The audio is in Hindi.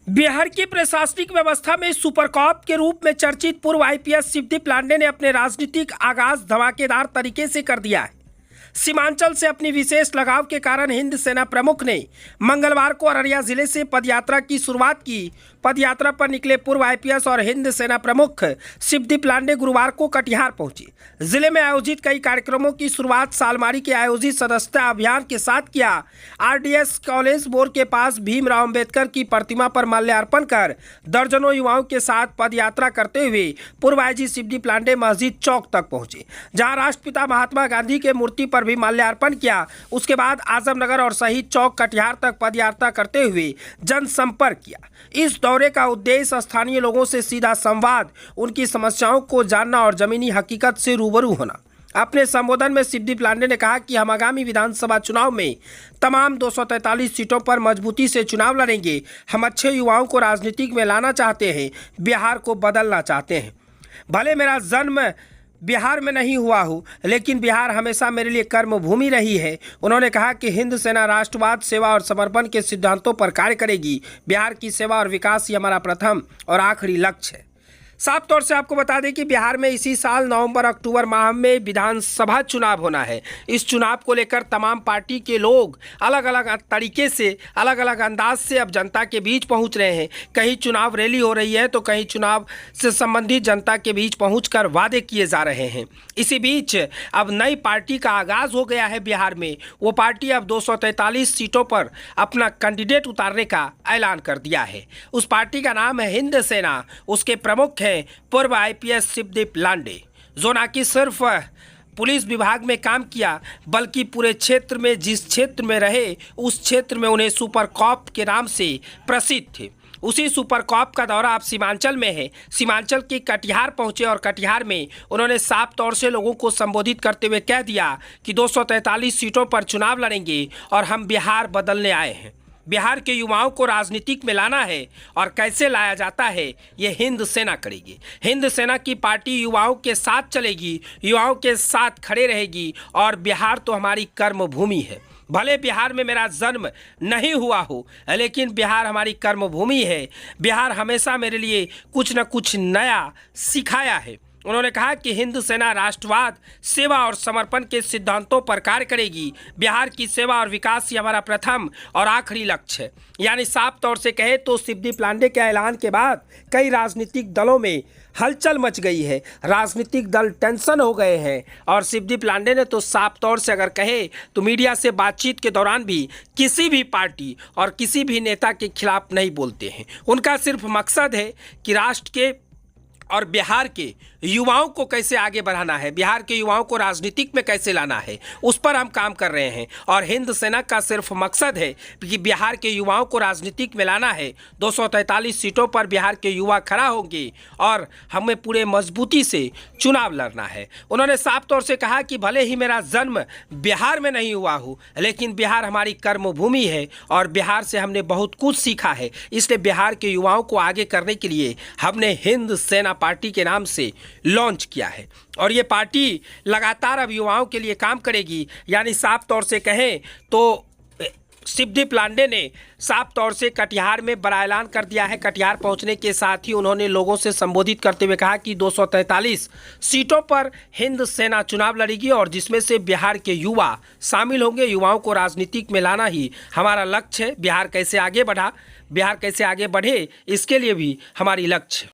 बिहार की प्रशासनिक व्यवस्था में सुपर कॉप के रूप में चर्चित पूर्व आईपीएस शिवदीप लांडे ने अपने राजनीतिक आगाज धमाकेदार तरीके से कर दिया है। सीमांचल से अपनी विशेष लगाव के कारण हिंद सेना प्रमुख ने मंगलवार को अररिया जिले से पदयात्रा की शुरुआत की। पदयात्रा पर निकले पूर्व आईपीएस और हिंद सेना प्रमुख शिवदीप लांडे गुरुवार को कटिहार पहुंचे। जिले में आयोजित कई कार्यक्रमों की शुरुआत सालमारी के आयोजित सदस्यता अभियान के साथ किया। आरडीएस कॉलेज बोर्ड के पास भीमराव अंबेडकर की प्रतिमा पर माल्यार्पण कर दर्जनों युवाओं के साथ पदयात्रा करते हुए पूर्व आईजी शिवदीप लांडे मस्जिद चौक तक पहुंचे, जहां राष्ट्रपिता महात्मा गांधी के मूर्ति पर भी माल्यार्पण किया। उसके बाद आजमनगर और शहीद चौक कटिहार तक पदयात्रा करते हुए जनसंपर्क किया। इस दौरे का उद्देश्य स्थानीय लोगों से सीधा संवाद, उनकी समस्याओं को जानना और जमीनी हकीकत से रूबरू होना। अपने संबोधन में शिवदीप लांडे ने कहा कि हम आगामी विधानसभा चुनाव में तमाम 243 सीटों पर मजबूती से चुनाव लड़ेंगे। हम अच्छे युवाओं को राजनीति में लाना चाहते हैं, बिहार को बदलना चाहते हैं। भले मेरा जन्म बिहार में नहीं हुआ हूँ, लेकिन बिहार हमेशा मेरे लिए कर्मभूमि रही है। उन्होंने कहा कि हिंद सेना राष्ट्रवाद, सेवा और समर्पण के सिद्धांतों पर कार्य करेगी। बिहार की सेवा और विकास ही हमारा प्रथम और आखिरी लक्ष्य है। साफ तौर से आपको बता दें कि बिहार में इसी साल नवंबर-अक्टूबर माह में विधानसभा चुनाव होना है। इस चुनाव को लेकर तमाम पार्टी के लोग अलग अलग तरीके से, अलग अलग अंदाज से अब जनता के बीच पहुंच रहे हैं। कहीं चुनाव रैली हो रही है तो कहीं चुनाव से संबंधित जनता के बीच पहुंचकर वादे किए जा रहे हैं। इसी बीच अब नई पार्टी का आगाज़ हो गया है बिहार में। वो पार्टी अब 243 सीटों पर अपना कैंडिडेट उतारने का ऐलान कर दिया है। उस पार्टी का नाम है हिंद सेना। उसके प्रमुख हैं पूर्व आईपीएस शिवदीप लांडे, जो न कि सिर्फ पुलिस विभाग में काम किया बल्कि पूरे क्षेत्र में, जिस क्षेत्र में रहे उस क्षेत्र में उन्हें सुपर कॉप के नाम से प्रसिद्ध थे। उसी सुपर कॉप का दौरा अब सीमांचल में है। सीमांचल के कटिहार पहुंचे और कटिहार में उन्होंने साफ तौर से लोगों को संबोधित करते हुए कह दिया कि 243 सीटों पर चुनाव लड़ेंगे और हम बिहार बदलने आए हैं। बिहार के युवाओं को राजनीतिक में लाना है और कैसे लाया जाता है ये हिंद सेना करेगी। हिंद सेना की पार्टी युवाओं के साथ चलेगी, युवाओं के साथ खड़े रहेगी और बिहार तो हमारी कर्मभूमि है। भले बिहार में मेरा जन्म नहीं हुआ हो, लेकिन बिहार हमारी कर्मभूमि है। बिहार हमेशा मेरे लिए कुछ न कुछ नया सिखाया है। उन्होंने कहा कि हिंद सेना राष्ट्रवाद, सेवा और समर्पण के सिद्धांतों पर कार्य करेगी। बिहार की सेवा और विकास ही हमारा प्रथम और आखिरी लक्ष्य है। यानी साफ तौर से कहे तो शिवदीप लांडे के ऐलान के बाद कई राजनीतिक दलों में हलचल मच गई है। राजनीतिक दल टेंशन हो गए हैं और शिवदीप लांडे ने तो साफ तौर से अगर कहे तो मीडिया से बातचीत के दौरान भी किसी भी पार्टी और किसी भी नेता के खिलाफ नहीं बोलते हैं। उनका सिर्फ मकसद है कि राष्ट्र के और बिहार के युवाओं को कैसे आगे बढ़ाना है, बिहार के युवाओं को राजनीतिक में कैसे लाना है, उस पर हम काम कर रहे हैं। और हिंद सेना का सिर्फ मकसद है कि बिहार के युवाओं को राजनीतिक में लाना है। 243 सीटों पर बिहार के युवा खड़ा होंगे और हमें पूरे मजबूती से चुनाव लड़ना है। उन्होंने साफ तौर से कहा कि भले ही मेरा जन्म बिहार में नहीं हुआ हो, लेकिन बिहार हमारी कर्मभूमि है और बिहार से हमने बहुत कुछ सीखा है। इसलिए बिहार के युवाओं को आगे करने के लिए हमने हिंद सेना पार्टी के नाम से लॉन्च किया है और ये पार्टी लगातार अब युवाओं के लिए काम करेगी। यानी साफ तौर से कहें तो शिवदीप लांडे ने साफ तौर से कटिहार में बड़ा ऐलान कर दिया है। कटिहार पहुंचने के साथ ही उन्होंने लोगों से संबोधित करते हुए कहा कि 243 सीटों पर हिंद सेना चुनाव लड़ेगी और जिसमें से बिहार के युवा शामिल होंगे। युवाओं को राजनीतिक में लाना ही हमारा लक्ष्य है। बिहार कैसे आगे बढ़े, इसके लिए भी हमारी लक्ष्य।